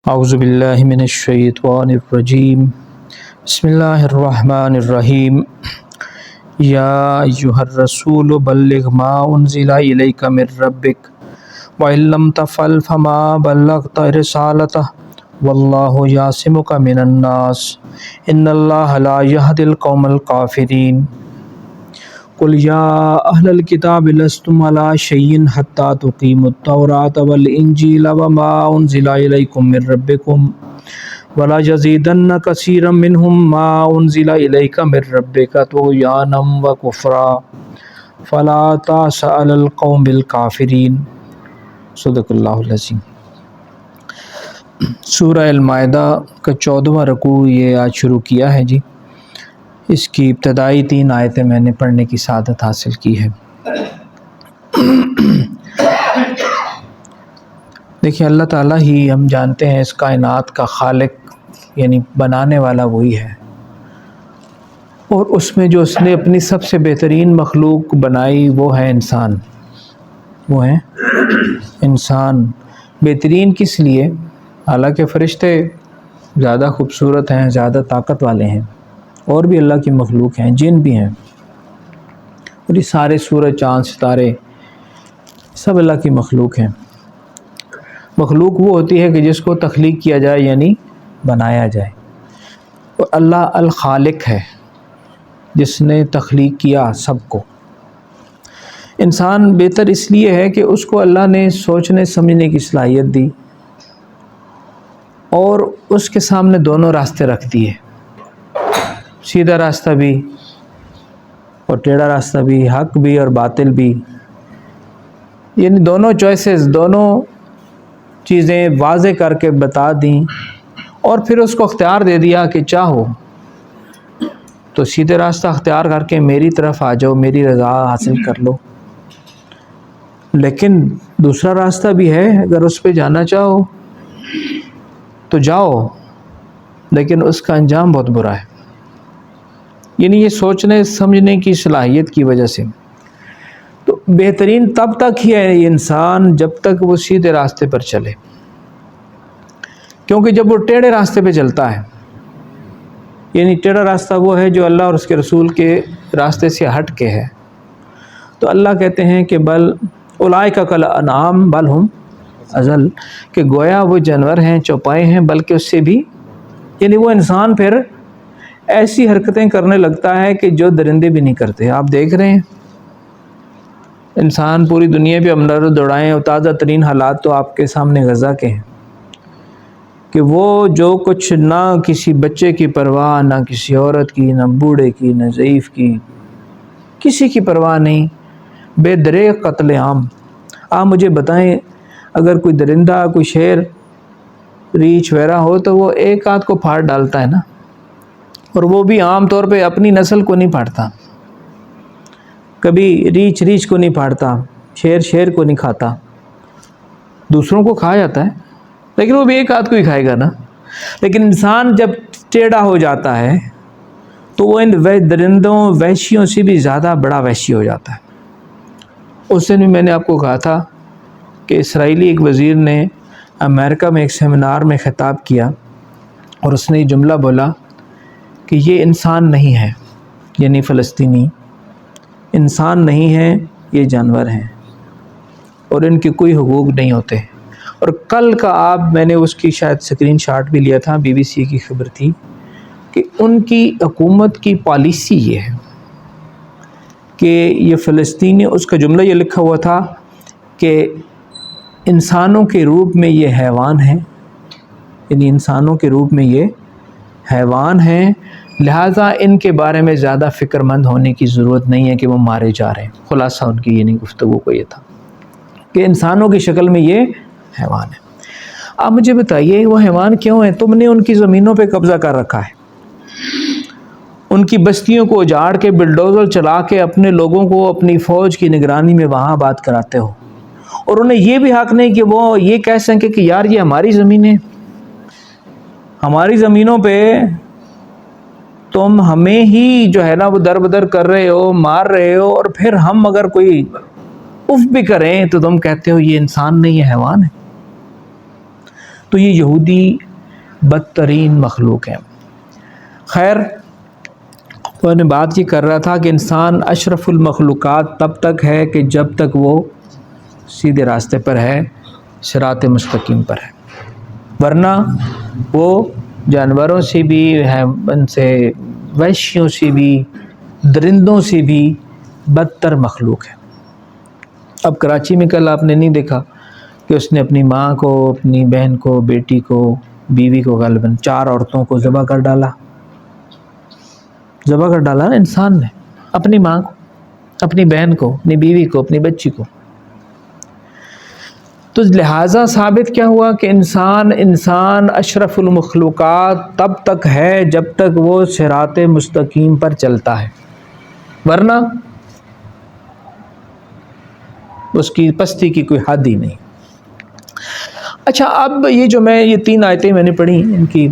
اعوذ باللہ من الشیطان الرجیم بسم اللہ الرحمن الرحیم یا ایہا الرسول بلغ ما انزل الیک من ربک وَإِن لَّمْ تَفْعَلْ فَمَا بَلَّغْتَ رِسَالَتَهُ وَاللَّهُ يَعْصِمُكَ مِنَ النَّاسِ إِنَّ اللَّهَ لَا يَهْدِي الْقَوْمَ الْكَافِرِينَ قُلْ يَا أَهْلَ الْكِتَابِ لَسْتُمْ عَلَىٰ شَيْءٍ حَتَّىٰ تُقِيمُوا التَّوْرَاةَ وَالْإِنجِيلَ وَمَا أُنزِلَ إِلَيْكُم مِّن رَّبِّكُمْ وَلَيَزِيدَنَّ كَثِيرًا مِّنْهُم مَّا أُنزِلَ إِلَيْكَ مِن رَّبِّكَ طُغْيَانًا وَكُفْرًا فَلَا تَأْسَ عَلَى الْقَوْمِ الْكَافِرِينَ۔ صدق اللہ العظیم۔ سورہ المائدہ کا 14واں رکوع یہ آج شروع کیا ہے جی۔ اس کی ابتدائی 3 آیتیں میں نے پڑھنے کی سعادت حاصل کی ہے۔ دیکھیں، اللہ تعالیٰ ہی ہم جانتے ہیں اس کائنات کا خالق، یعنی بنانے والا وہی ہے، اور اس میں جو اس نے اپنی سب سے بہترین مخلوق بنائی وہ ہے انسان۔ وہ ہے انسان۔ بہترین کس لیے؟ حالانکہ فرشتے زیادہ خوبصورت ہیں، زیادہ طاقت والے ہیں، اور بھی اللہ کی مخلوق ہیں، جن بھی ہیں، اور یہ سارے سورج، چاند، ستارے سب اللہ کی مخلوق ہیں۔ مخلوق وہ ہوتی ہے کہ جس کو تخلیق کیا جائے، یعنی بنایا جائے، اور اللہ الخالق ہے جس نے تخلیق کیا سب کو۔ انسان بہتر اس لیے ہے کہ اس کو اللہ نے سوچنے سمجھنے کی صلاحیت دی، اور اس کے سامنے دونوں راستے رکھ دیے، سیدھا راستہ بھی اور ٹیڑھا راستہ بھی، حق بھی اور باطل بھی، یعنی دونوں چوائسز، دونوں چیزیں واضح کر کے بتا دیں، اور پھر اس کو اختیار دے دیا کہ چاہو تو سیدھے راستہ اختیار کر کے میری طرف آ جاؤ، میری رضا حاصل کر لو، لیکن دوسرا راستہ بھی ہے، اگر اس پہ جانا چاہو تو جاؤ، لیکن اس کا انجام بہت برا ہے۔ یعنی یہ سوچنے سمجھنے کی صلاحیت کی وجہ سے تو بہترین تب تک ہی ہے یہ انسان جب تک وہ سیدھے راستے پر چلے، کیونکہ جب وہ ٹیڑھے راستے پہ چلتا ہے، یعنی ٹیڑھا راستہ وہ ہے جو اللہ اور اس کے رسول کے راستے سے ہٹ کے ہے، تو اللہ کہتے ہیں کہ بل اولئک کالانعام بل ہم اضل، کہ گویا وہ جانور ہیں، چوپائے ہیں، بلکہ اس سے بھی، یعنی وہ انسان پھر ایسی حرکتیں کرنے لگتا ہے کہ جو درندے بھی نہیں کرتے۔ آپ دیکھ رہے ہیں انسان پوری دنیا پہ امر دوڑائیں، اور تازہ ترین حالات تو آپ کے سامنے غزہ کے ہیں کہ وہ جو کچھ نہ کسی بچے کی پرواہ، نہ کسی عورت کی، نہ بوڑھے کی، نہ ضعیف کی، کسی کی پرواہ نہیں، بے دریغ قتل عام۔ آپ مجھے بتائیں، اگر کوئی درندہ، کوئی شیر، ریچھ وغیرہ ہو تو وہ ایک آدھ کو پھاڑ ڈالتا ہے نا، اور وہ بھی عام طور پہ اپنی نسل کو نہیں پھاڑتا، کبھی ریچھ کو نہیں پھاڑتا، شیر کو نہیں کھاتا، دوسروں کو کھا جاتا ہے، لیکن وہ بھی ایک آدھ کو ہی کھائے گا نا۔ لیکن انسان جب ٹیڑھا ہو جاتا ہے تو وہ ان درندوں، وحشیوں سے بھی زیادہ بڑا وحشی ہو جاتا ہے۔ اس دن بھی میں نے آپ کو کہا تھا کہ اسرائیلی ایک وزیر نے امریکہ میں ایک سیمینار میں خطاب کیا، اور اس نے یہ جملہ بولا کہ یہ انسان نہیں ہے، یعنی فلسطینی انسان نہیں ہے، یہ جانور ہیں، اور ان کے کوئی حقوق نہیں ہوتے۔ اور کل کا میں نے اس کی شاید سکرین شاٹ بھی لیا تھا، BBC کی خبر تھی کہ ان کی حکومت کی پالیسی یہ ہے کہ یہ فلسطینی، اس کا جملہ یہ لکھا ہوا تھا کہ انسانوں کے روپ میں یہ حیوان ہیں، یعنی انسانوں کے روپ میں یہ حیوان ہیں، لہٰذا ان کے بارے میں زیادہ فکر مند ہونے کی ضرورت نہیں ہے کہ وہ مارے جا رہے ہیں۔ خلاصہ ان کی یعنی گفتگو کو یہ تھا کہ انسانوں کی شکل میں یہ حیوان ہے۔ آپ مجھے بتائیے وہ حیوان کیوں ہیں؟ تم نے ان کی زمینوں پہ قبضہ کر رکھا ہے، ان کی بستیوں کو اجاڑ کے بلڈوزر چلا کے اپنے لوگوں کو اپنی فوج کی نگرانی میں وہاں آباد کراتے ہو، اور انہیں یہ بھی حق نہیں کہ وہ یہ کہہ سکیں کہ یار یہ ہماری زمینیں، ہماری زمینوں پہ تم ہمیں ہی جو ہے نا وہ در بدر کر رہے ہو، مار رہے ہو، اور پھر ہم اگر کوئی اف بھی کریں تو تم کہتے ہو یہ انسان نہیں، یہ حیوان ہے۔ تو تو یہ یہودی بدترین مخلوق ہے۔ خیر، میں نے بات یہ کر رہا تھا کہ انسان اشرف المخلوقات تب تک ہے کہ جب تک وہ سیدھے راستے پر ہے، صراط مستقیم پر ہے، ورنہ وہ جانوروں سے بھی، ان سے وحشیوں سے بھی، درندوں سے بھی بدتر مخلوق ہے۔ اب کراچی میں کل آپ نے نہیں دیکھا کہ اس نے اپنی ماں کو، اپنی بہن کو، بیٹی کو، بیوی کو، غالباً 4 عورتوں کو ذبح کر ڈالا نا انسان نے، اپنی ماں کو، اپنی بہن کو، اپنی بیوی کو، اپنی بچی کو۔ تو لہٰذا ثابت کیا ہوا کہ انسان اشرف المخلوقات تب تک ہے جب تک وہ صراط مستقیم پر چلتا ہے، ورنہ اس کی پستی کی کوئی حد ہی نہیں۔ اچھا، اب یہ 3 آیتیں میں نے پڑھی، ان کی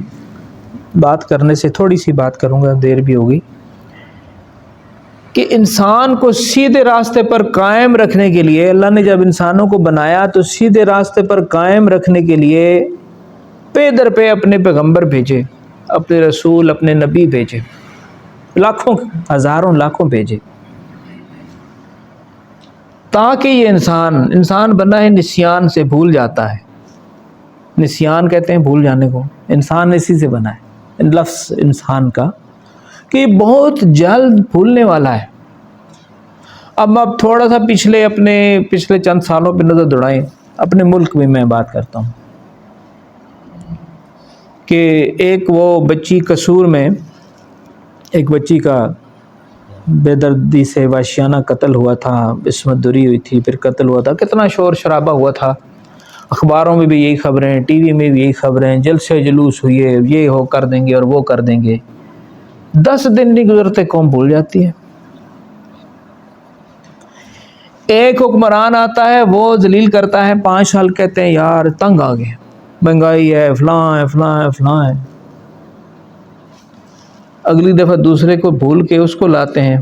بات کرنے سے تھوڑی سی بات کروں گا، دیر بھی ہوگی، کہ انسان کو سیدھے راستے پر قائم رکھنے کے لیے اللہ نے جب انسانوں کو بنایا تو سیدھے راستے پر قائم رکھنے کے لیے پے در پہ اپنے پیغمبر بھیجے، اپنے رسول، اپنے نبی بھیجے، لاکھوں، ہزاروں، لاکھوں بھیجے، تاکہ یہ انسان بنا ہے نسیان سے، بھول جاتا ہے۔ نسیان کہتے ہیں بھول جانے کو، انسان اسی سے بنا ہے، لفظ انسان کا، کہ یہ بہت جلد بھولنے والا ہے۔ اب آپ تھوڑا سا پچھلے چند سالوں پہ نظر دوڑائیں، اپنے ملک میں بات کرتا ہوں، کہ ایک وہ بچی قصور میں، ایک بچی کا بے دردی سے وحشیانہ قتل ہوا تھا، عصمت دری ہوئی تھی، پھر قتل ہوا تھا، کتنا شور شرابہ ہوا تھا، اخباروں میں بھی یہی خبریں، ٹی وی میں بھی یہی خبریں، جلسے جلوس ہوئے، یہ ہو کر دیں گے اور وہ کر دیں گے۔ 10 دن نہیں گزرتے قوم بھول جاتی ہے۔ ایک حکمران آتا ہے، وہ ذلیل کرتا ہے، 5 سال کہتے ہیں یار تنگ آ گئے، مہنگائی ہے، فلاں ہے، فلاں ہے، فلاں ہے۔ اگلی دفعہ دوسرے کو بھول کے اس کو لاتے ہیں،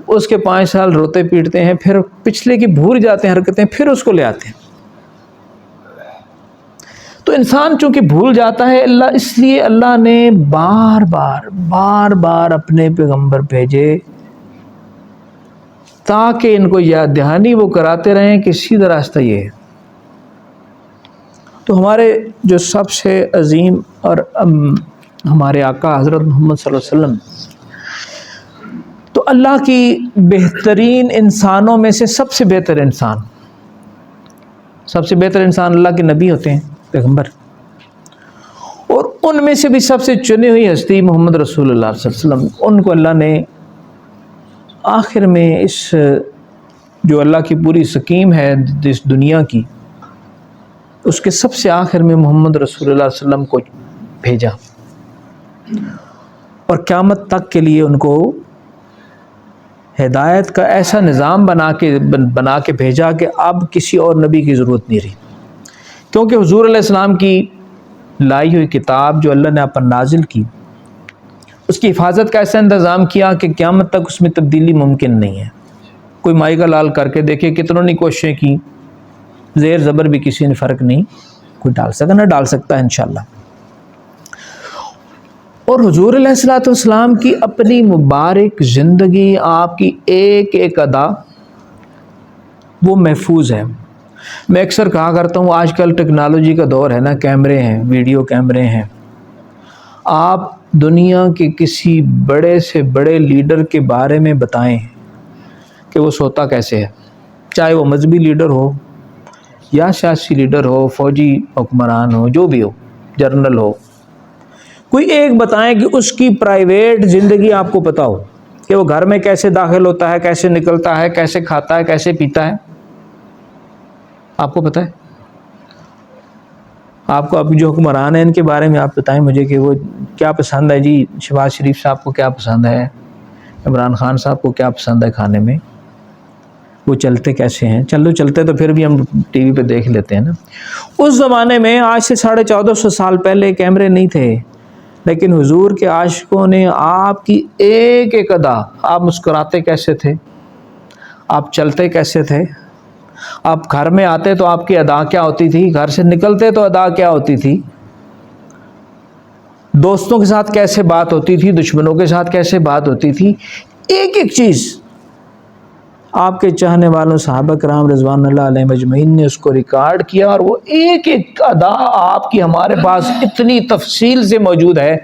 اس کے 5 سال روتے پیٹتے ہیں، پھر پچھلے کی بھول جاتے ہیں حرکتیں، پھر اس کو لے آتے ہیں۔ تو انسان چونکہ بھول جاتا ہے، اس لیے اللہ نے بار بار اپنے پیغمبر بھیجے، تاکہ ان کو یاد دہانی وہ کراتے رہیں کہ سیدھا راستہ یہ ہے۔ تو ہمارے جو سب سے عظیم اور ہمارے آقا حضرت محمد صلی اللہ علیہ وسلم تو اللہ کی بہترین انسانوں میں سے سب سے بہتر انسان اللہ کے نبی ہوتے ہیں، پیغمبر، اور ان میں سے بھی سب سے چنی ہوئی ہستی محمد رسول اللہ صلی اللہ علیہ وسلم۔ ان کو اللہ نے آخر میں اس جو اللہ کی پوری سکیم ہے اس دنیا کی، اس کے سب سے آخر میں محمد رسول اللہ صلی اللہ علیہ وسلم کو بھیجا، اور قیامت تک کے لیے ان کو ہدایت کا ایسا نظام بنا کے بھیجا کہ اب کسی اور نبی کی ضرورت نہیں رہی، کیونکہ حضور علیہ السلام کی لائی ہوئی کتاب جو اللہ نے آپ پر نازل کی، اس کی حفاظت کا ایسا انتظام کیا کہ قیامت تک اس میں تبدیلی ممکن نہیں ہے۔ کوئی مائی کا لال کر کے دیکھے، کتنوں نے کوششیں کی، زیر زبر بھی کسی نے فرق نہیں کوئی ڈال سکتا ہے انشاءاللہ۔ اور حضور علیہ الصلوۃ والسلام کی اپنی مبارک زندگی، آپ کی ایک ایک ادا وہ محفوظ ہے۔ میں اکثر کہا کرتا ہوں، آج کل ٹیکنالوجی کا دور ہے نا، کیمرے ہیں، ویڈیو کیمرے ہیں، آپ دنیا کے کسی بڑے سے بڑے لیڈر کے بارے میں بتائیں کہ وہ سوتا کیسے ہے، چاہے وہ مذہبی لیڈر ہو یا سیاسی لیڈر ہو، فوجی حکمران ہو، جو بھی ہو، جنرل ہو، کوئی ایک بتائیں کہ اس کی پرائیویٹ زندگی آپ کو پتہ ہو کہ وہ گھر میں کیسے داخل ہوتا ہے، کیسے نکلتا ہے، کیسے کھاتا ہے، کیسے پیتا ہے، آپ کو پتہ ہے؟ آپ کو اب جو حکمران ہیں ان کے بارے میں آپ بتائیں مجھے کہ وہ کیا پسند ہے، جی شہباز شریف صاحب کو کیا پسند ہے، عمران خان صاحب کو کیا پسند ہے کھانے میں، وہ چلتے کیسے ہیں، چلتے تو پھر بھی ہم ٹی وی پہ دیکھ لیتے ہیں نا۔ اس زمانے میں آج سے 1450 سال پہلے کیمرے نہیں تھے، لیکن حضور کے عاشقوں نے آپ کی ایک ایک ادا، آپ مسکراتے کیسے تھے، آپ چلتے کیسے تھے، آپ گھر میں آتے تو آپ کی ادا کیا ہوتی تھی، گھر سے نکلتے تو ادا کیا ہوتی تھی، دوستوں کے ساتھ کیسے بات ہوتی تھی، دشمنوں کے ساتھ کیسے بات ہوتی تھی، ایک ایک چیز آپ کے چاہنے والوں صحابہ کرام رضوان اللہ علیہ مجمعین نے اس کو ریکارڈ کیا، اور وہ ایک ایک ادا آپ کی ہمارے پاس اتنی تفصیل سے موجود ہے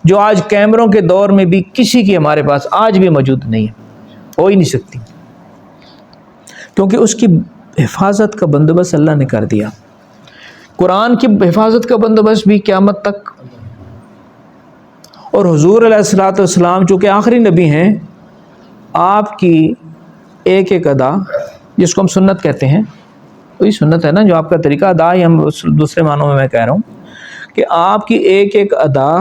جو آج کیمروں کے دور میں بھی کسی کی ہمارے پاس آج بھی موجود نہیں ہے، ہو ہی نہیں سکتی، کیونکہ اس کی حفاظت کا بندوبست اللہ نے کر دیا۔ قرآن کی حفاظت کا بندوبست بھی قیامت تک، اور حضور علیہ الصلوۃ والسلام چونکہ آخری نبی ہیں، آپ کی ایک ایک ادا جس کو ہم سنت کہتے ہیں، وہی سنت ہے نا جو آپ کا طریقہ ادا ہی ہم دوسرے معنوں میں کہہ رہا ہوں کہ آپ کی ایک ایک ادا،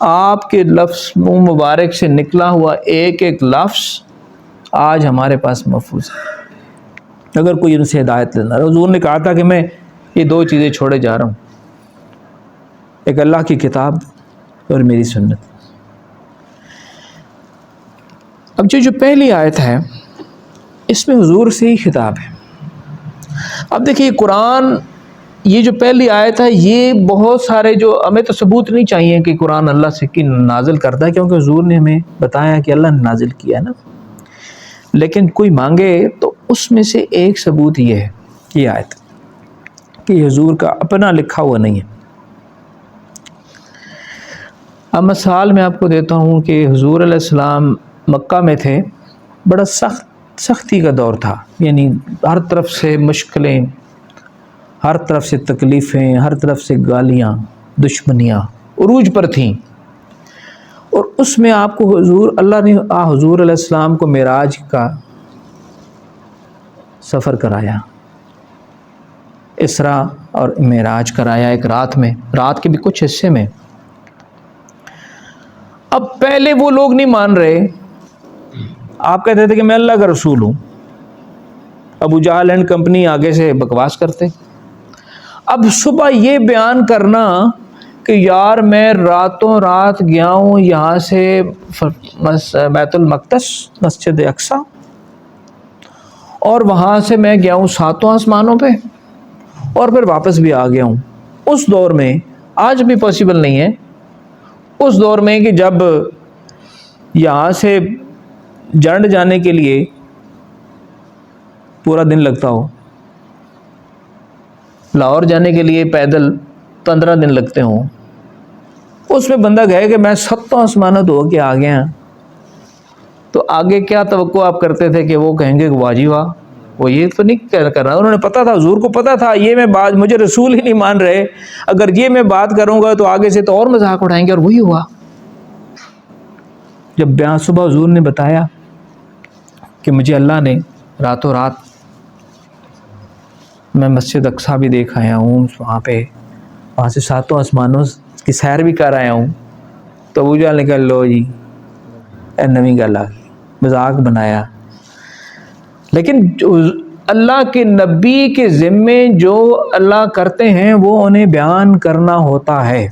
آپ کے لفظ منہ مبارک سے نکلا ہوا ایک ایک لفظ آج ہمارے پاس محفوظ ہے۔ اگر کوئی ان سے ہدایت لینا، حضور نے کہا تھا کہ میں یہ دو چیزیں چھوڑے جا رہا ہوں، ایک اللہ کی کتاب اور میری سنت۔ اب جو پہلی آیت ہے اس میں حضور سے ہی خطاب ہے۔ اب دیکھیے قرآن، یہ جو پہلی آیت ہے یہ بہت سارے، جو ہمیں تو ثبوت نہیں چاہیے کہ قرآن اللہ سے کی نازل کرتا ہے، کیونکہ حضور نے ہمیں بتایا کہ اللہ نے نازل کیا ہے نا، لیکن کوئی مانگے تو اس میں سے ایک ثبوت یہ ہے، یہ آیت کہ یہ حضور کا اپنا لکھا ہوا نہیں ہے۔ اب مثال میں آپ کو دیتا ہوں کہ حضور علیہ السلام مکہ میں تھے، بڑا سختی کا دور تھا، یعنی ہر طرف سے مشکلیں، ہر طرف سے تکلیفیں، ہر طرف سے گالیاں، دشمنیاں عروج پر تھیں، اور اس میں آپ کو اللہ نے حضور علیہ السلام کو معراج کا سفر کرایا، اسراء اور معراج کرایا ایک رات میں، رات کے بھی کچھ حصے میں۔ اب پہلے وہ لوگ نہیں مان رہے، آپ کہتے تھے کہ میں اللہ کا رسول ہوں، ابو جہل اینڈ کمپنی آگے سے بکواس کرتے۔ اب صبح یہ بیان کرنا کہ یار میں راتوں رات گیا ہوں یہاں سے بیت المقدس، مسجد اقصیٰ، اور وہاں سے میں گیا ہوں 7 آسمانوں پہ، اور پھر واپس بھی آ گیا ہوں، اس دور میں آج بھی پاسبل نہیں ہے، اس دور میں کہ جب یہاں سے جنڈ جانے کے لیے پورا دن لگتا ہو، لاہور جانے کے لیے پیدل 15 دن لگتے ہوں، اس میں بندہ کہے کہ میں 7 آسمانوں تو ہو کے آ گیا، تو آگے کیا توقع آپ کرتے تھے کہ وہ کہیں گے واہ جی واہ، وہ یہ تو نہیں کر رہا، انہوں نے پتا تھا، حضور کو پتا تھا یہ میں بات، مجھے رسول ہی نہیں مان رہے، اگر یہ میں بات کروں گا تو آگے سے تو اور مذاق اڑائیں گے، اور وہی ہوا۔ جب بیان صبح حضور نے بتایا کہ مجھے اللہ نے راتوں رات، میں مسجد اقصیٰ بھی دیکھ آیا ہوں، وہاں سے 7 آسمانوں کی سیر بھی کر آیا ہوں، تو ابو جہل نے کہا لو جی اے نویں گل آ گئی، مذاق بنایا۔ لیکن اللہ کے نبی کے ذمے جو اللہ کرتے ہیں وہ انہیں بیان کرنا ہوتا ہے۔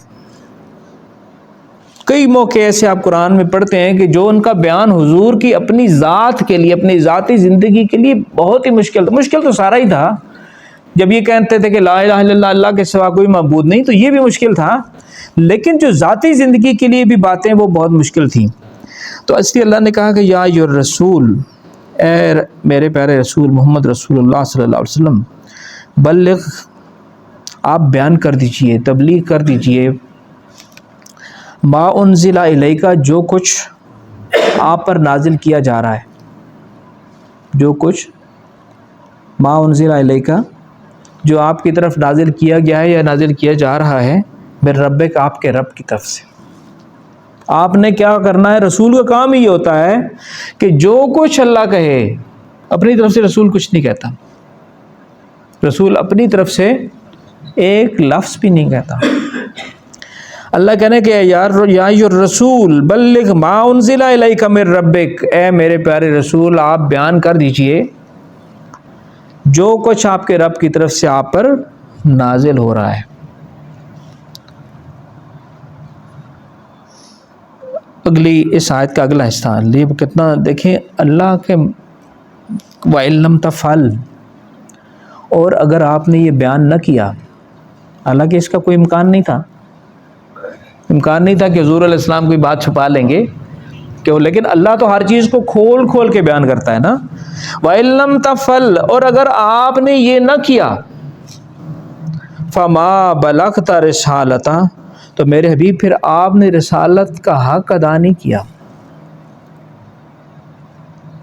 کئی موقع ایسے آپ قرآن میں پڑھتے ہیں کہ جو ان کا بیان حضور کی اپنی ذات کے لیے، اپنی ذاتی زندگی کے لیے بہت ہی مشکل تو سارا ہی تھا، جب یہ کہتے تھے کہ لا الہ الا اللہ، اللہ کے سوا کوئی معبود نہیں، تو یہ بھی مشکل تھا، لیکن جو ذاتی زندگی کے لیے بھی باتیں وہ بہت مشکل تھیں۔ تو اس لیے اللہ نے کہا کہ یا ایھا الرسول، اے میرے پیارے رسول محمد رسول اللہ صلی اللہ علیہ وسلم، بلغ، آپ بیان کر دیجئے، تبلیغ کر دیجئے، ما انزل الیک، جو کچھ آپ پر نازل کیا جا رہا ہے، جو کچھ ما انزل الیک، جو آپ کی طرف نازل کیا گیا ہے یا نازل کیا جا رہا ہے، من ربک، آپ کے رب کی طرف سے۔ آپ نے کیا کرنا ہے، رسول کا کام ہی ہوتا ہے کہ جو کچھ اللہ کہے، اپنی طرف سے رسول کچھ نہیں کہتا، رسول اپنی طرف سے ایک لفظ بھی نہیں کہتا۔ اللہ کہنے کہ یا ایھا الرسول بلغ ما انزل الیک من ربک، اے میرے پیارے رسول آپ بیان کر دیجئے جو کچھ آپ کے رب کی طرف سے آپ پر نازل ہو رہا ہے۔ اگلی اس آیت کا اگلا حصہ، کتنا دیکھیں اللہ کے وَإِن لَّمْ تَفْعَلْ، اور اگر آپ نے یہ بیان نہ کیا، حالانکہ اس کا کوئی امکان نہیں تھا کہ حضور علیہ السلام کوئی بات چھپا لیں گے کہ، لیکن اللہ تو ہر چیز کو کھول کھول کے بیان کرتا ہے نا. وَإِن لَّمْ تَفْعَلْ، اور اگر آپ نے یہ نہ کیا، فَمَا بَلَغْتَ رِسَالَتَهُ، تو میرے حبیب پھر آپ نے رسالت کا حق ادا نہیں کیا.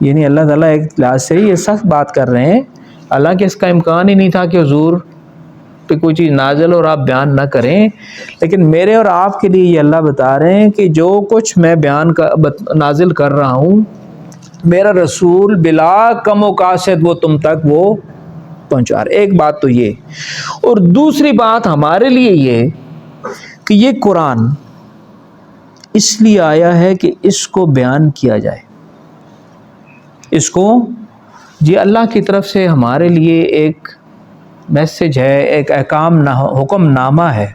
یعنی اللہ تعالیٰ ایک لحاظ سے یہ سخت بات کر رہے ہیں، حالانکہ اس کا امکان ہی نہیں تھا کہ حضور پہ کوئی چیز نازل اور آپ بیان نہ کریں، لیکن میرے اور آپ کے لیے یہ اللہ بتا رہے ہیں کہ جو کچھ میں نازل کر رہا ہوں، میرا رسول بلا کم و کاسد وہ تم تک وہ پہنچا رہے. ایک بات تو یہ، اور دوسری بات ہمارے لیے یہ کہ یہ قرآن اس لیے آیا ہے کہ اس کو بیان کیا جائے. اس کو جی اللہ کی طرف سے ہمارے لیے ایک میسج ہے، ایک حکم نامہ ہے،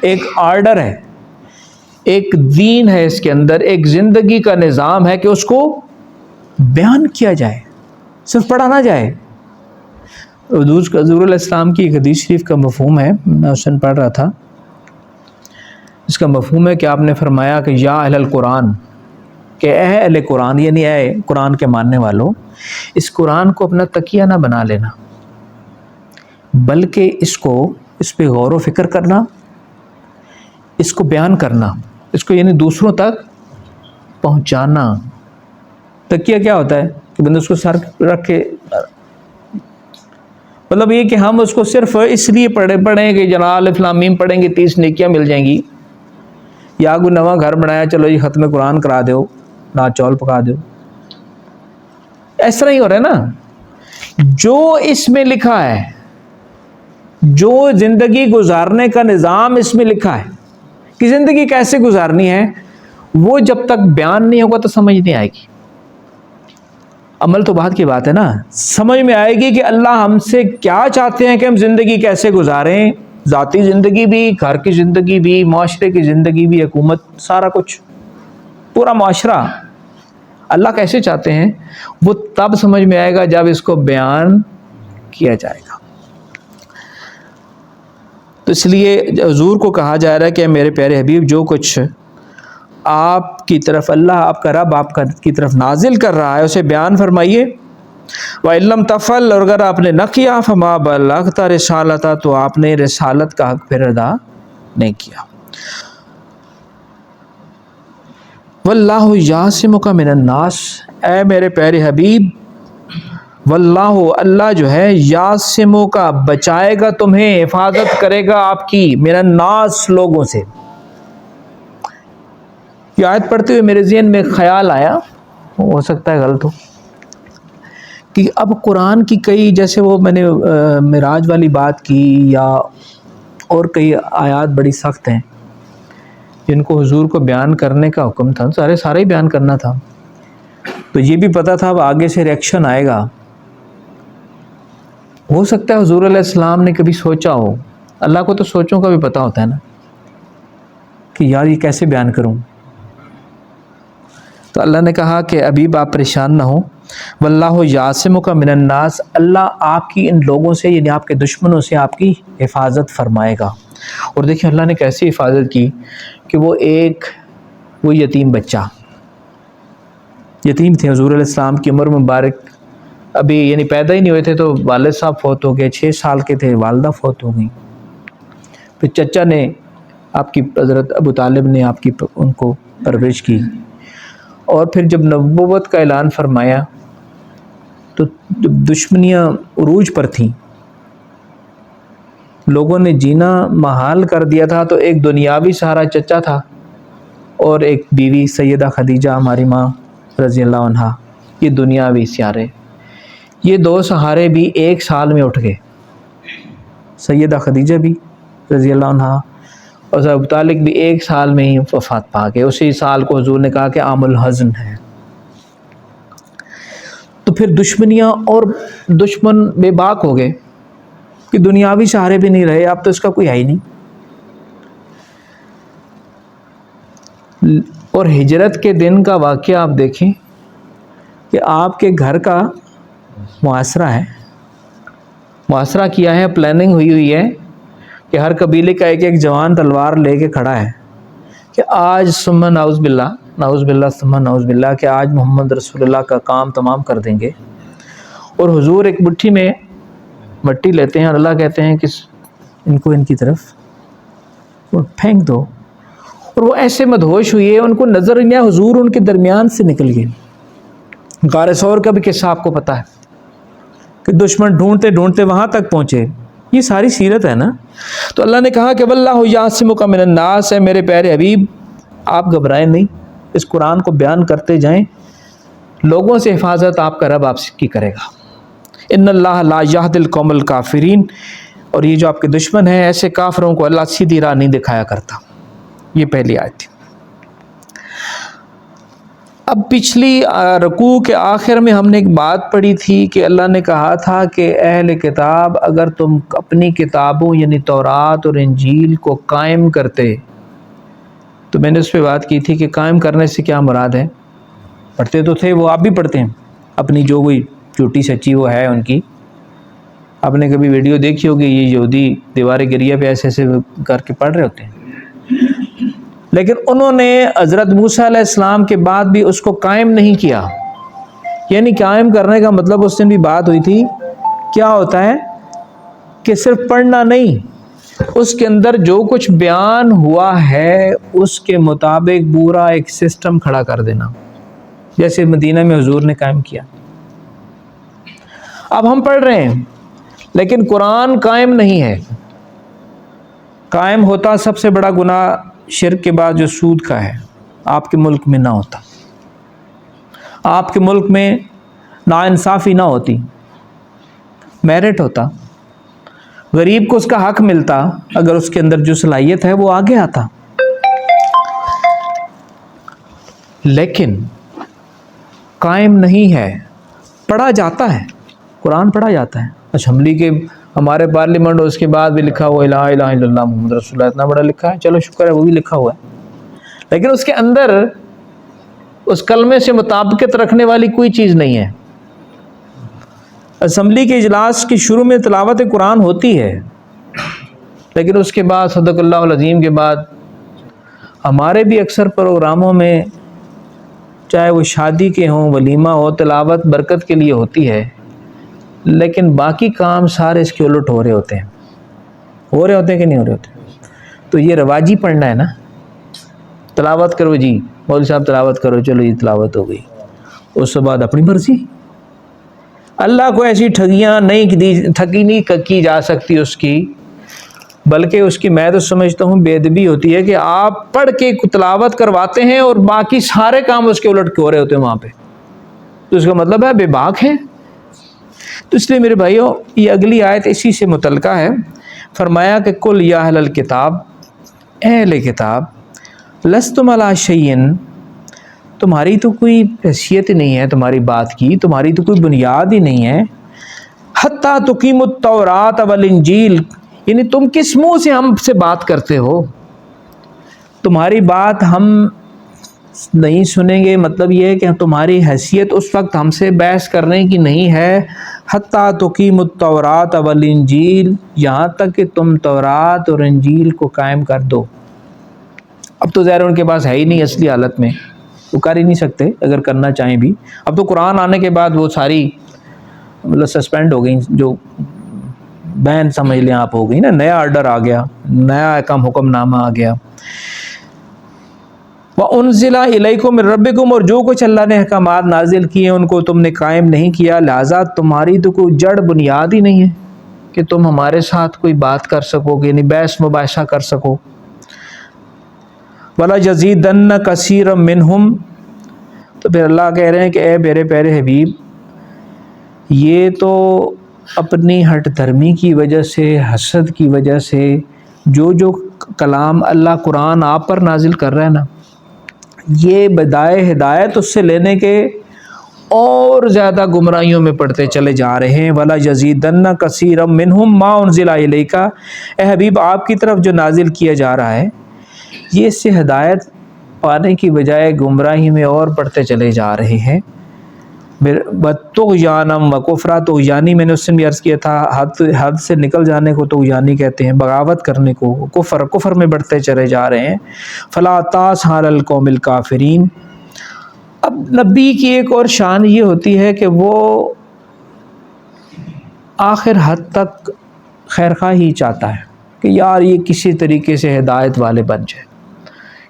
ایک آرڈر ہے، ایک دین ہے، اس کے اندر ایک زندگی کا نظام ہے کہ اس کو بیان کیا جائے، صرف پڑھا نہ جائے. حضور علیہ السلام کی ایک حدیث شریف کا مفہوم ہے، میں اس دن پڑھ رہا تھا. اس کا مفہوم ہے کہ آپ نے فرمایا کہ یا اہل القرآن، کہ اے اہل قرآن، یعنی اے قرآن کے ماننے والوں، اس قرآن کو اپنا تکیہ نہ بنا لینا، بلکہ اس پہ غور و فکر کرنا، اس کو بیان کرنا، اس کو یعنی دوسروں تک پہنچانا. تکیہ کیا ہوتا ہے کہ بندہ اس کو سر رکھ کے، مطلب یہ کہ ہم اس کو صرف اس لیے پڑھیں کہ جناب الف لام میم پڑھیں گے 30 نیکیاں مل جائیں گی، یا کوئی نواں گھر بنایا چلو جی ختم قرآن کرا دو، نات چول پکا دو. اس طرح ہی ہو رہا ہے نا. جو اس میں لکھا ہے، جو زندگی گزارنے کا نظام اس میں لکھا ہے کہ زندگی کیسے گزارنی ہے، وہ جب تک بیان نہیں ہوگا تو سمجھ نہیں آئے گی. عمل تو بعد کی بات ہے نا. سمجھ میں آئے گی کہ اللہ ہم سے کیا چاہتے ہیں کہ ہم زندگی کیسے گزاریں، ذاتی زندگی بھی، گھر کی زندگی بھی، معاشرے کی زندگی بھی، حکومت، سارا کچھ، پورا معاشرہ اللہ کیسے چاہتے ہیں، وہ تب سمجھ میں آئے گا جب اس کو بیان کیا جائے گا. تو اس لیے حضور کو کہا جا رہا ہے کہ میرے پیارے حبیب، جو کچھ آپ کی طرف اللہ، آپ کا رب آپ کی طرف نازل کر رہا ہے اسے بیان فرمائیے. وَإِن لَّمْ تَفْعَلْ، اور اگر آپ نے نہ کیا، فَمَا بَلَغْتَ رِسَالَتَهُ، تو آپ نے رسالت کا حق پھر ادا نہیں کیا. وَاللَّهُ يَعْصِمُكَ مِنَ النَّاسِ، اے میرے پیارے حبیب، واللہ، اللہ جو ہے، یعصمک، بچائے گا تمہیں، حفاظت کرے گا آپ کی، من الناس، لوگوں سے. یہ آیت پڑھتے ہوئے میرے ذہن میں خیال آیا، ہو سکتا ہے غلط ہو، کہ اب قرآن کی کئی، جیسے وہ میں نے معراج والی بات کی، یا اور کئی آیات بڑی سخت ہیں جن کو حضور کو بیان کرنے کا حکم تھا، سارے ہی بیان کرنا تھا. تو یہ بھی پتہ تھا اب آگے سے ریئیکشن آئے گا. ہو سکتا ہے حضور علیہ السلام نے کبھی سوچا ہو، اللہ کو تو سوچوں کا بھی پتہ ہوتا ہے نا، کہ یار یہ کیسے بیان کروں. تو اللہ نے کہا کہ ابھی آپ پریشان نہ ہوں، واللہ یعصمک من الناس، اللہ آپ کی ان لوگوں سے، یعنی آپ کے دشمنوں سے آپ کی حفاظت فرمائے گا. اور دیکھیں اللہ نے کیسی حفاظت کی کہ وہ یتیم بچہ، یتیم تھے حضور علیہ السلام کی عمر مبارک ابھی یعنی پیدا ہی نہیں ہوئے تھے تو والد صاحب فوت ہو گئے، 6 سال کے تھے والدہ فوت ہو گئیں. پھر چچا نے، آپ کی حضرت ابو طالب نے آپ کی ان کو پرورش کی. اور پھر جب نبوت کا اعلان فرمایا تو دشمنیاں عروج پر تھیں، لوگوں نے جینا محال کر دیا تھا. تو ایک دنیاوی سہارا چچا تھا، اور ایک بیوی سیدہ خدیجہ ہماری ماں رضی اللہ عنہا، یہ دنیاوی سہارے. یہ 2 سہارے بھی 1 سال میں اٹھ گئے، سیدہ خدیجہ بھی رضی اللہ عنہا اور ابو طالب بھی 1 سال میں ہی وفات پا گئے. اسی سال کو حضور نے کہا کہ عام الحزن ہے. تو پھر دشمنیاں اور دشمن بے باک ہو گئے کہ دنیاوی سہارے بھی نہیں رہے، اب تو اس کا کوئی ہے ہی نہیں. اور ہجرت کے دن کا واقعہ آپ دیکھیں کہ آپ کے گھر کا محاصرہ ہے، محاصرہ کیا ہے، پلاننگ ہوئی ہے کہ ہر قبیلے کا ایک ایک جوان تلوار لے کے کھڑا ہے کہ آج ثم نعوذ باللہ ثم نعوذ باللہ کہ آج محمد رسول اللہ کا کام تمام کر دیں گے۔ اور حضور ایک مٹھی میں مٹی لیتے ہیں اور اللہ کہتے ہیں کہ ان کو ان کی طرف پھینک دو، اور وہ ایسے مدہوش ہوئی ہے، ان کو نظر نہیں آیا، حضور ان کے درمیان سے نکل گئے۔ غار ثور کا بھی قصہ آپ کو پتہ ہے کہ دشمن ڈھونڈتے ڈھونڈتے وہاں تک پہنچے، یہ ساری سیرت ہے نا۔ تو اللہ نے کہا کہ واللہ یعصمک من الناس، ہے میرے پیارے حبیب آپ گھبرائیں نہیں، اس قرآن کو بیان کرتے جائیں، لوگوں سے حفاظت آپ کا رب آپ کی کرے گا۔ ان اللہ لا یہدی القوم الکافرین، اور یہ جو آپ کے دشمن ہیں ایسے کافروں کو اللہ سیدھی راہ نہیں دکھایا کرتا۔ یہ پہلی آیت تھی۔ اب پچھلی رکوع کے آخر میں ہم نے ایک بات پڑھی تھی کہ اللہ نے کہا تھا کہ اہل کتاب اگر تم اپنی کتابوں یعنی تورات اور انجیل کو قائم کرتے، تو میں نے اس پہ بات کی تھی کہ قائم کرنے سے کیا مراد ہے؟ پڑھتے تو تھے، وہ آپ بھی پڑھتے ہیں، اپنی جو کوئی جھوٹی سچی وہ ہے ان کی، آپ نے کبھی ویڈیو دیکھی ہوگی، یہ یہودی دیوار گریہ پہ ایسے ایسے کر کے پڑھ رہے ہوتے ہیں، لیکن انہوں نے حضرت موسیٰ علیہ السلام کے بعد بھی اس کو قائم نہیں کیا۔ یعنی قائم کرنے کا مطلب اس دن بھی بات ہوئی تھی کیا ہوتا ہے کہ صرف پڑھنا نہیں، اس کے اندر جو کچھ بیان ہوا ہے اس کے مطابق پورا ایک سسٹم کھڑا کر دینا، جیسے مدینہ میں حضور نے قائم کیا۔ اب ہم پڑھ رہے ہیں لیکن قرآن قائم نہیں ہے۔ قائم ہوتا سب سے بڑا گناہ شرک کے بعد جو سود کا ہے، آپ کے ملک میں نہ ہوتا، آپ کے ملک میں ناانصافی نہ ہوتی، میرٹ ہوتا، غریب کو اس کا حق ملتا، اگر اس کے اندر جو صلاحیت ہے وہ آگے آتا۔ لیکن قائم نہیں ہے، پڑھا جاتا ہے، قرآن پڑھا جاتا ہے اسمبلی کے، ہمارے پارلیمنٹ، اس کے بعد بھی لکھا ہوا ہے لا الہ الا اللہ محمد رسول اللہ، اتنا بڑا لکھا ہے، چلو شکر ہے وہ بھی لکھا ہوا ہے، لیکن اس کے اندر اس کلمے سے مطابقت رکھنے والی کوئی چیز نہیں ہے۔ اسمبلی کے اجلاس کی شروع میں تلاوت قرآن ہوتی ہے، لیکن اس کے بعد صدق اللہ العظیم کے بعد ہمارے بھی اکثر پروگراموں میں، چاہے وہ شادی کے ہوں، ولیمہ ہو، تلاوت برکت کے لیے ہوتی ہے، لیکن باقی کام سارے اس کے الٹ ہو رہے ہوتے ہیں کہ نہیں ہو رہے ہوتے؟ تو یہ رواجی پڑھنا ہے نا، تلاوت کرو جی مولوی صاحب تلاوت کرو، چلو یہ تلاوت ہو گئی، اس کے بعد اپنی مرضی۔ اللہ کو ایسی ٹھگیاں نہیں کی جا سکتی اس کی، بلکہ اس کی میں تو سمجھتا ہوں بے ادبی ہوتی ہے کہ آپ پڑھ کے تلاوت کرواتے ہیں اور باقی سارے کام اس کے الٹ کے ہو رہے ہوتے ہیں وہاں پہ، تو اس کا مطلب ہے بے باک ہیں۔ تو اس لیے میرے بھائیوں یہ اگلی آیت اسی سے متعلقہ ہے، فرمایا کہ کل یا اہل الکتاب، اہل کتاب، لستم علی شیء، تمہاری تو کوئی حیثیت ہی نہیں ہے تمہاری بات کی، تمہاری تو کوئی بنیاد ہی نہیں ہے، حتی تقیموا التوراۃ والانجیل، یعنی تم کس منہ سے ہم سے بات کرتے ہو، تمہاری بات ہم نہیں سنیں گے، مطلب یہ ہے کہ تمہاری حیثیت اس وقت ہم سے بحث کرنے کی نہیں ہے، حتی تقیموا التوراۃ والانجیل، یہاں تک کہ تم تورات اور انجیل کو قائم کر دو۔ اب تو ظاہر ان کے پاس ہے ہی نہیں اصلی حالت میں، وہ کر ہی نہیں سکتے اگر کرنا چاہیں بھی، اب تو قرآن آنے کے بعد وہ ساری مطلب سسپینڈ ہو گئی، جو بین سمجھ لیں آپ ہو گئی نا، نیا آرڈر آ گیا، نیا حکم نامہ آ گیا۔ وَأُنزِلَ إِلَيْكُم مِّن رَبِّكُم، اور جو کچھ اللہ نے احکامات نازل کیے ان کو تم نے قائم نہیں کیا، لہٰذا تمہاری تو کوئی جڑ بنیاد ہی نہیں ہے کہ تم ہمارے ساتھ کوئی بات کر سکو گے، یعنی بحث مباحثہ کر سکو۔ وَلَيَزِيدَنَّ كَثِيرًا مِّنْهُمْ، تو پھر اللہ کہہ رہے ہیں کہ اے میرے پیارے حبیب، یہ تو اپنی ہٹ دھرمی کی وجہ سے، حسد کی وجہ سے، جو کلام اللہ قرآن آپ پر نازل کر رہا ہے نا، یہ بدائے ہدایت اس سے لینے کے اور زیادہ گمراہیوں میں پڑتے چلے جا رہے ہیں۔ وَلَيَزِيدَنَّ كَثِيرًا مِّنْهُمْ مَا أُنزِلَ إِلَيْكَ، اے حبیب آپ کی طرف جو نازل کیا جا رہا ہے، یہ اس سے ہدایت پانے کی بجائے گمراہی میں اور پڑھتے چلے جا رہے ہیں۔ طغیانم و کفرا، طغیانی میں نے اس سے بھی عرض کیا تھا حد سے نکل جانے کو طغیانی کہتے ہیں، بغاوت کرنے کو، کفر میں بڑھتے چلے جا رہے ہیں۔ فلا تاس علی القوم الکافرین۔ اب نبی کی ایک اور شان یہ ہوتی ہے کہ وہ آخر حد تک خیرخواہی چاہتا ہے کہ یار یہ کسی طریقے سے ہدایت والے بن جائے،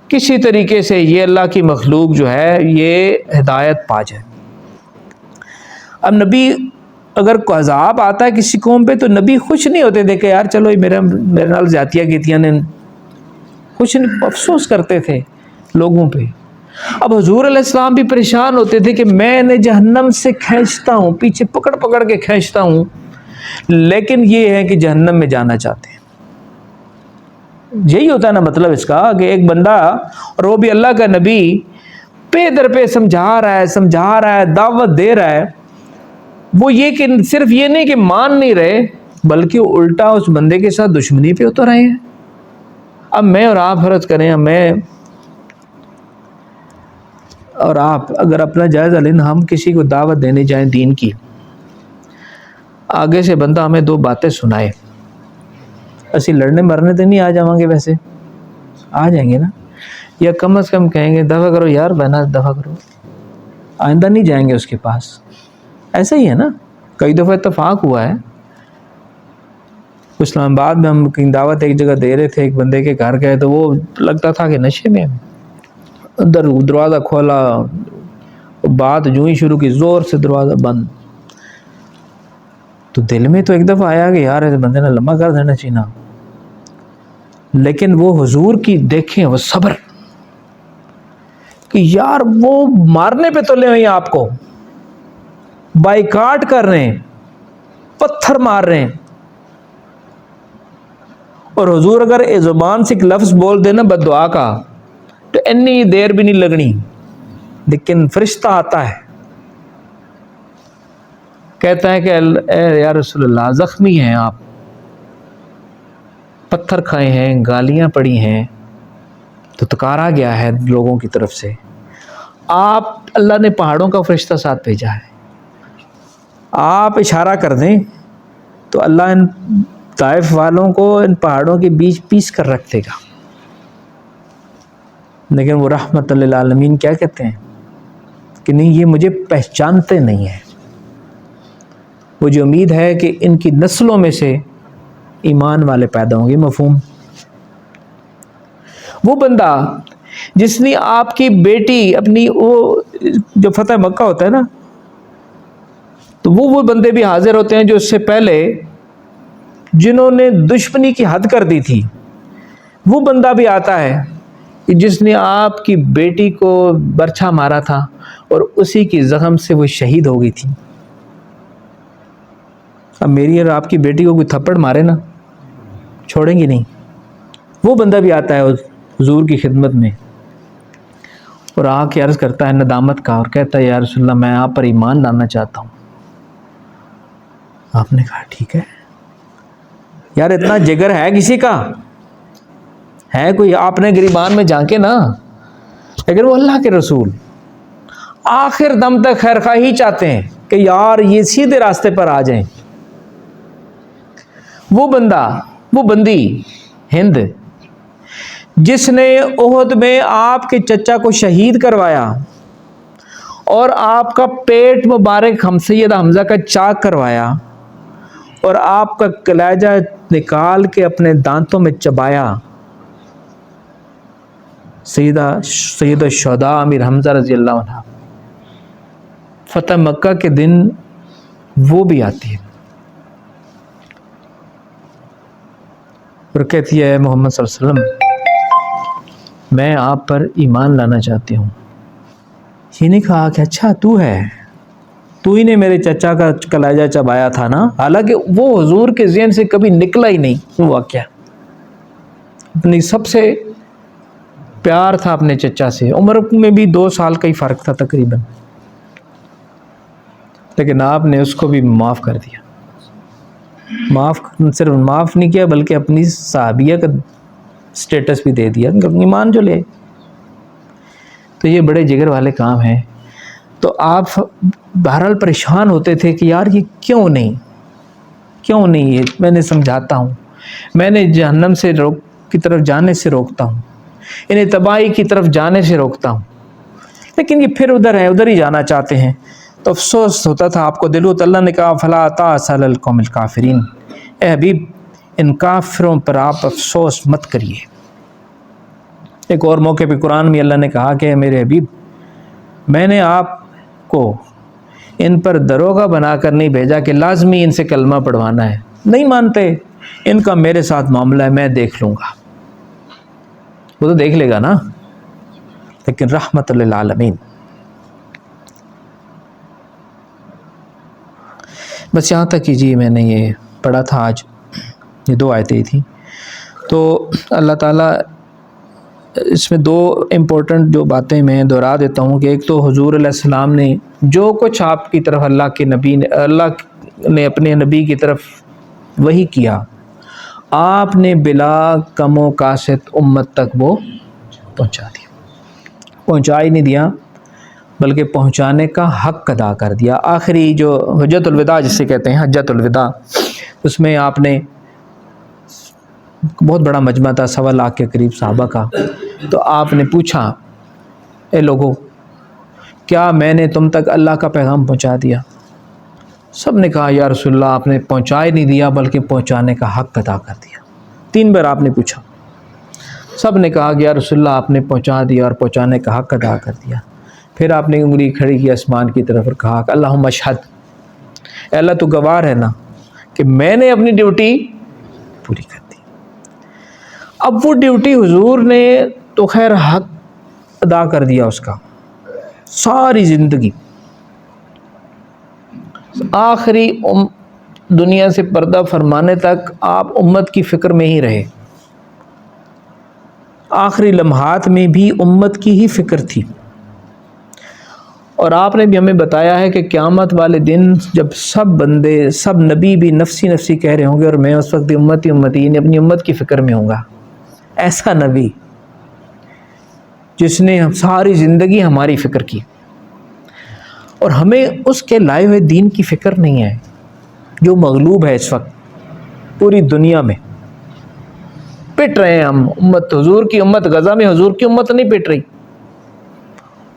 کسی طریقے سے یہ اللہ کی مخلوق جو ہے یہ ہدایت پا جائے۔ اب نبی اگر کوئی عذاب آتا ہے کسی قوم پہ تو نبی خوش نہیں ہوتے تھے کہ یار چلو میرے نال زیادتیاں کیتیاں نے، خوش نہیں، افسوس کرتے تھے لوگوں پہ۔ اب حضور علیہ السلام بھی پریشان ہوتے تھے کہ میں نے جہنم سے کھینچتا ہوں، پیچھے پکڑ پکڑ کے کھینچتا ہوں، لیکن یہ ہے کہ جہنم میں جانا چاہتے ہیں۔ یہی ہوتا ہے نا مطلب اس کا، کہ ایک بندہ اور وہ بھی اللہ کا نبی پے در پہ سمجھا رہا ہے، دعوت دے رہا ہے، وہ یہ کہ صرف یہ نہیں کہ مان نہیں رہے بلکہ الٹا اس بندے کے ساتھ دشمنی پہ اتر رہے ہیں۔ اب میں اور آپ فرض کریں، میں اور آپ اگر اپنا جائزہ لیں، ہم کسی کو دعوت دینے جائیں دین کی، آگے سے بندہ ہمیں دو باتیں سنائے، اسی لڑنے مرنے تو نہیں آ جاؤں گے، ویسے آ جائیں گے نا، یا کم از کم کہیں گے دفع کرو یار بہنا، دفع کرو، آئندہ نہیں جائیں گے اس کے پاس۔ ایسا ہی ہے نا، کئی دفعہ اتفاق ہوا ہے، اسلام آباد میں ہم کہیں دعوت ایک جگہ دے رہے تھے، ایک بندے کے گھر گئے تو وہ لگتا تھا کہ نشے میں، اندر دروازہ کھولا، بات جو ہی شروع کی، زور سے دروازہ بند، تو دل میں تو ایک دفعہ آیا کہ یار اس بندے نے لمحہ کر دینا چاہیے، لیکن وہ حضور کی دیکھیں وہ صبر، کہ یار وہ مارنے پہ تلے ہوئے ہیں، آپ کو بائیکاٹ کر رہے ہیں، پتھر مار رہے ہیں، اور حضور اگر زبان سے ایک لفظ بول دینا بد دعا کا تو اتنی دیر بھی نہیں لگنی، لیکن فرشتہ آتا ہے کہتا ہے کہ اے یا رسول اللہ زخمی ہیں آپ، پتھر کھائے ہیں، گالیاں پڑی ہیں، تو تکارا گیا ہے لوگوں کی طرف سے، آپ اللہ نے پہاڑوں کا فرشتہ ساتھ بھیجا ہے، آپ اشارہ کر دیں تو اللہ ان طائف والوں کو ان پہاڑوں کے بیچ پیس کر رکھ دے گا۔ لیکن وہ رحمت للعالمین کیا کہتے ہیں کہ نہیں، یہ مجھے پہچانتے نہیں ہیں، مجھے امید ہے کہ ان کی نسلوں میں سے ایمان والے پیدا ہوں گے۔ مفہوم؟ وہ بندہ جس نے آپ کی بیٹی اپنی، وہ جو فتح مکہ ہوتا ہے نا، تو وہ بندے بھی حاضر ہوتے ہیں جو اس سے پہلے جنہوں نے دشمنی کی حد کر دی تھی، وہ بندہ بھی آتا ہے جس نے آپ کی بیٹی کو برچھا مارا تھا اور اسی کی زخم سے وہ شہید ہو گئی تھی۔ اب میری اور آپ کی بیٹی کو کوئی تھپڑ مارے نا، چھوڑیں گی نہیں، وہ بندہ بھی آتا ہے حضور کی خدمت میں اور آ کے عرض کرتا ہے ندامت کا، اور کہتا ہے یا رسول اللہ میں آپ پر ایمان لانا چاہتا ہوں۔ آپ نے کہا ٹھیک ہے یار، اتنا جگر ہے کسی کا؟ ہے کوئی؟ آپ نے گریبان میں جھانکے نا، لیکن وہ اللہ کے رسول آخر دم تک خیرخواہی چاہتے ہیں کہ یار یہ سیدھے راستے پر آ جائیں۔ وہ بندہ، وہ بندی ہند جس نے احد میں آپ کے چچا کو شہید کروایا اور آپ کا پیٹ مبارک سیدہ حمزہ کا چاک کروایا اور آپ کا کلیجہ نکال کے اپنے دانتوں میں چبایا، سید الشہداء امیر حمزہ رضی اللہ عنہ، فتح مکہ کے دن وہ بھی آتی ہے اور کہتی ہے محمد صلی اللہ علیہ وسلم میں آپ پر ایمان لانا چاہتی ہوں۔ یہ نہیں کہا کہ اچھا تو ہی نے میرے چچا کا کلیجہ چبایا تھا نا، حالانکہ وہ حضور کے ذہن سے کبھی نکلا ہی نہیں وہ واقعہ، اپنی سب سے پیار تھا اپنے چچا سے، عمر میں بھی 2 سال کا ہی فرق تھا تقریباً، لیکن آپ نے اس کو بھی معاف کر دیا، صرف معاف نہیں کیا بلکہ اپنی صحابیہ کا سٹیٹس بھی دے دیا، ایمان جو لے۔ تو یہ بڑے جگر والے کام ہیں۔ تو آپ بہرحال پریشان ہوتے تھے کہ یار یہ کیوں نہیں یہ میں نے سمجھاتا ہوں، میں نے جہنم سے کی طرف جانے سے روکتا ہوں، انہیں تباہی کی طرف جانے سے روکتا ہوں، لیکن یہ پھر ادھر ہی جانا چاہتے ہیں۔ تو افسوس ہوتا تھا آپ کو دل تو اللہ نے کہا فلا تأس علی القوم الکافرین، اے حبیب ان کافروں پر آپ افسوس مت کریے۔ ایک اور موقع پہ قرآن میں اللہ نے کہا کہ میرے حبیب میں نے آپ کو ان پر دروغہ بنا کر نہیں بھیجا کہ لازمی ان سے کلمہ پڑھوانا ہے، نہیں مانتے، ان کا میرے ساتھ معاملہ ہے، میں دیکھ لوں گا۔ وہ تو دیکھ لے گا نا، لیکن رحمت للعالمین۔ بس یہاں تک کیجیے، میں نے یہ پڑھا تھا آج، یہ 2 آیتیں تھیں۔ تو اللہ تعالیٰ اس میں 2 امپورٹنٹ جو باتیں میں دہرا دیتا ہوں کہ ایک تو حضور علیہ السلام نے جو کچھ آپ کی طرف اللہ نے اپنے نبی کی طرف وحی کیا، آپ نے بلا کم و کاسط امت تک وہ پہنچا ہی نہیں دیا، بلکہ پہنچانے کا حق ادا کر دیا۔ آخری جو حجت الوداع جسے کہتے ہیں، حجت الوداع، اس میں آپ نے بہت بڑا مجمع تھا، 1.25 لاکھ کے قریب صحابہ کا، تو آپ نے پوچھا اے لوگو کیا میں نے تم تک اللہ کا پیغام پہنچا دیا؟ سب نے کہا یا رسول اللہ آپ نے پہنچا ہی نہیں دیا بلکہ پہنچانے کا حق ادا کر دیا۔ 3 بار آپ نے پوچھا، سب نے کہا کہ یا رسول اللہ آپ نے پہنچا دیا اور پہنچانے کا حق ادا کر دیا۔ پھر آپ نے انگلی کھڑی کی آسمان کی طرف اور کہا کہ اللہم اشہد، اے اللہ تو گواہ ہے نا کہ میں نے اپنی ڈیوٹی پوری کر دی۔ اب وہ ڈیوٹی حضور نے تو خیر حق ادا کر دیا، اس کا ساری زندگی آخری دنیا سے پردہ فرمانے تک آپ امت کی فکر میں ہی رہے، آخری لمحات میں بھی امت کی ہی فکر تھی۔ اور آپ نے بھی ہمیں بتایا ہے کہ قیامت والے دن جب سب بندے، سب نبی بھی نفسی نفسی کہہ رہے ہوں گے اور میں اس وقت امتی یعنی اپنی امت کی فکر میں ہوں گا۔ ایسا نبی جس نے ساری زندگی ہماری فکر کی، اور ہمیں اس کے لائے ہوئے دین کی فکر نہیں ہے جو مغلوب ہے اس وقت پوری دنیا میں۔ پٹ رہے ہیں ہم، امت حضور کی امت غزہ میں حضور کی امت نہیں پٹ رہی،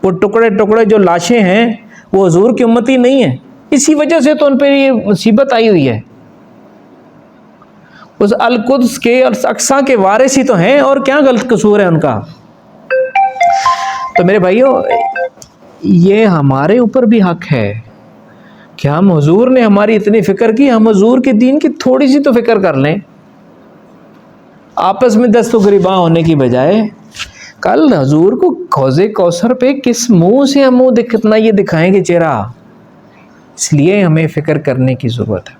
وہ ٹکڑے ٹکڑے جو لاشیں ہیں وہ حضور کی امت ہی نہیں ہے، اسی وجہ سے تو ان پہ یہ مصیبت آئی ہوئی ہے۔ اس القدس کے اور اقصیٰ کے وارث ہی تو ہیں، اور کیا غلط قصور ہے ان کا؟ تو میرے بھائیوں یہ ہمارے اوپر بھی حق ہے کہ ہم حضور نے ہماری اتنی فکر کی، ہم حضور کے دین کی تھوڑی سی تو فکر کر لیں، آپس میں دست و گریباں ہونے کی بجائے۔ کل حضور کو حوض کوثر پہ کس منہ سے ہم منہ کتنا یہ دکھائیں گے چہرہ، اس لیے ہمیں فکر کرنے کی ضرورت ہے۔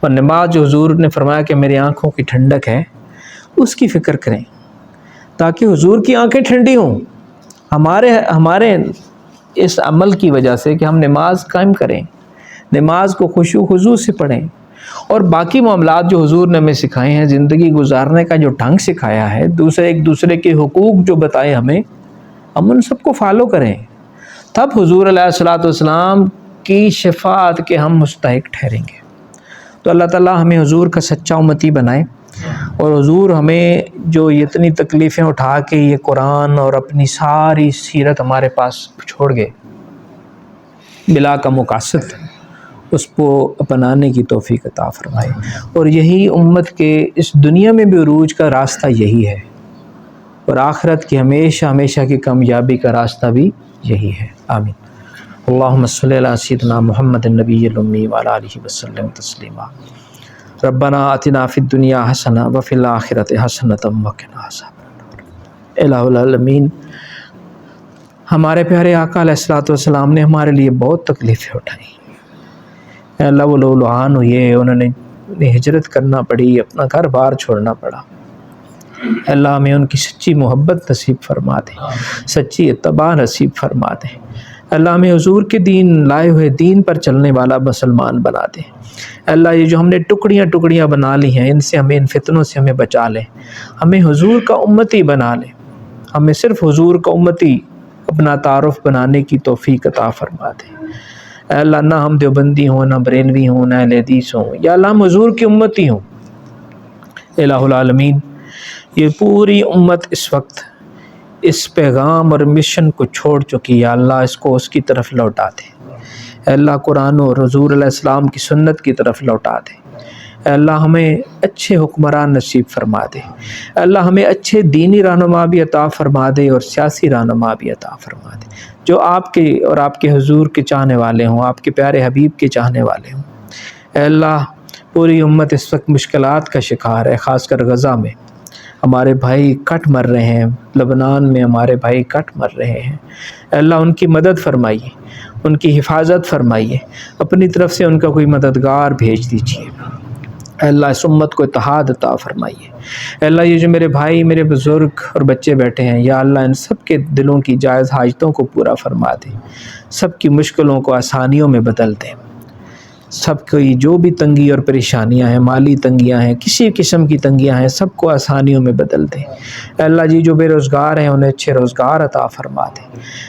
اور نماز جو حضور نے فرمایا کہ میری آنکھوں کی ٹھنڈک ہے، اس کی فکر کریں تاکہ حضور کی آنکھیں ٹھنڈی ہوں ہمارے اس عمل کی وجہ سے کہ ہم نماز قائم کریں، نماز کو خشوع و خضوع سے پڑھیں، اور باقی معاملات جو حضور نے ہمیں سکھائے ہیں، زندگی گزارنے کا جو ڈھنگ سکھایا ہے، ایک دوسرے کے حقوق جو بتائے ہمیں، ہم ان سب کو فالو کریں، تب حضور علیہ الصلوۃ والسلام کی شفاعت کے ہم مستحق ٹھہریں گے۔ تو اللہ تعالیٰ ہمیں حضور کا سچا امتی بنائے، اور حضور ہمیں جو اتنی تکلیفیں اٹھا کے یہ قرآن اور اپنی ساری سیرت ہمارے پاس چھوڑ گئے بلا کم و کاسط، اس کو اپنانے کی توفیق عطا فرمائے۔ اور یہی امت کے اس دنیا میں بھی عروج کا راستہ یہی ہے، اور آخرت کی ہمیشہ ہمیشہ کی کامیابی کا راستہ بھی یہی ہے۔ آمین۔ اللہم صلی علی سیدنا محمد النبی الامی وعلی آلہ وسلم تسلیما۔ ربنا آتنا فی الدنیا حسنہ وفی الآخرۃ حسنۃ وقنا عذاب النار۔ الہ العالمین، ہمارے پیارے آقا علیہ الصلوۃ والسلام نے ہمارے لیے بہت تکلیفیں اٹھائیں، اے اللہ وہ لولوان ہوئے، انہیں ہجرت کرنا پڑی، اپنا گھر بار چھوڑنا پڑا، اللہ ہمیں ان کی سچی محبت نصیب فرما دے، سچی اتباع نصیب فرما دے، اللہ ہمیں حضور کے دین لائے ہوئے دین پر چلنے والا مسلمان بنا دے، اللہ یہ جو ہم نے ٹکڑیاں ٹکڑیاں بنا لی ہیں ان سے ہمیں، ان فتنوں سے ہمیں بچا لے، ہمیں حضور کا امتی بنا لے، ہمیں صرف حضور کا امتی اپنا تعارف بنانے کی توفیق عطا فرما دے۔ اے اللہ نہ ہم دیوبندی ہوں، نہ بریلوی ہوں، نہ اہل حدیث ہوں، یا اللہ ہم حضور کی امتی ہوں۔ الہ العالمین یہ پوری امت اس وقت اس پیغام اور مشن کو چھوڑ چکی، یا اللہ اس کو اس کی طرف لوٹا دے۔ اے اللہ قرآن اور حضور علیہ السلام کی سنت کی طرف لوٹا دے۔ اے اللہ ہمیں اچھے حکمران نصیب فرما دے۔ اے اللہ ہمیں اچھے دینی رہنما بھی عطا فرما دے اور سیاسی رہنما بھی عطا فرما دے، جو آپ کے اور آپ کے حضور کے چاہنے والے ہوں، آپ کے پیارے حبیب کے چاہنے والے ہوں۔ اے اللہ پوری امت اس وقت مشکلات کا شکار ہے، خاص کر غزہ میں ہمارے بھائی کٹ مر رہے ہیں، لبنان میں ہمارے بھائی کٹ مر رہے ہیں۔ اے اللہ ان کی مدد فرمائیے، ان کی حفاظت فرمائیے، اپنی طرف سے ان کا کوئی مددگار بھیج دیجیے۔ اے اللہ اس امت کو اتحاد عطا فرمائیے۔ اے اللہ یہ جو میرے بھائی، میرے بزرگ اور بچے بیٹھے ہیں، یا اللہ ان سب کے دلوں کی جائز حاجتوں کو پورا فرما دے، سب کی مشکلوں کو آسانیوں میں بدل دے، سب کی جو بھی تنگی اور پریشانیاں ہیں، مالی تنگیاں ہیں، کسی قسم کی تنگیاں ہیں، سب کو آسانیوں میں بدل دے۔ اے اللہ جی جو بے روزگار ہیں انہیں اچھے روزگار عطا فرما دے۔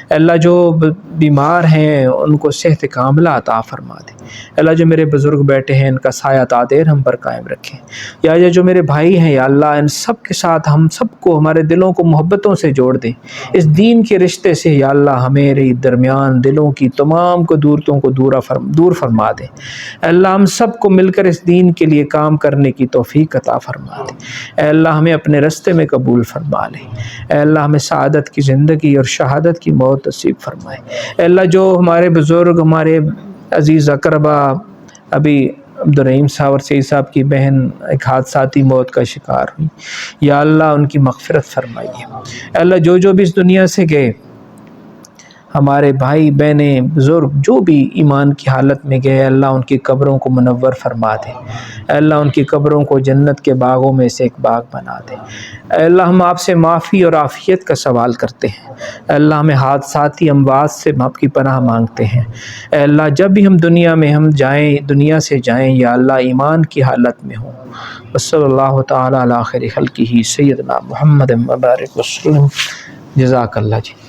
اے اللہ جو بیمار ہیں ان کو صحت کاملہ عطا فرما دے۔ اے اللہ جو میرے بزرگ بیٹھے ہیں ان کا سایہ تا دیر ہم پر قائم رکھیں۔ یا یہ جو میرے بھائی ہیں، یا اللہ ان سب کے ساتھ ہم سب کو، ہمارے دلوں کو محبتوں سے جوڑ دے، اس دین کے رشتے سے یا اللہ ہمارے درمیان دلوں کی تمام قدورتوں کو دور فرما دے۔ اے اللہ ہم سب کو مل کر اس دین کے لیے کام کرنے کی توفیق عطا فرما دے۔ اے اللہ ہمیں اپنے رستے میں قبول فرما لے۔ اے اللہ ہمیں سعادت کی زندگی اور شہادت کی موت نصیب فرمائے۔ اے اللہ جو ہمارے بزرگ، ہمارے عزیز اقربا، ابھی عبدالرحیم صاحب اور سعید صاحب کی بہن ایک حادثاتی موت کا شکار ہوئی، یا اللہ ان کی مغفرت فرمائیے۔ اے اللہ جو بھی اس دنیا سے گئے، ہمارے بھائی بہنیں بزرگ جو بھی ایمان کی حالت میں گئے، اللہ ان کی قبروں کو منور فرما دے۔ اے اللہ ان کی قبروں کو جنت کے باغوں میں سے ایک باغ بنا دے۔ اے اللہ ہم آپ سے معافی اور عافیت کا سوال کرتے ہیں۔ اے اللہ ہمیں حادثاتی اموات سے آپ کی پناہ مانگتے ہیں۔ اے اللہ جب بھی ہم دنیا سے جائیں یا اللہ ایمان کی حالت میں ہوں۔ وصلی اللہ تعالی علی خیر خلقہ سیدنا محمد مبارک وسلم۔ جزاک اللہ جی۔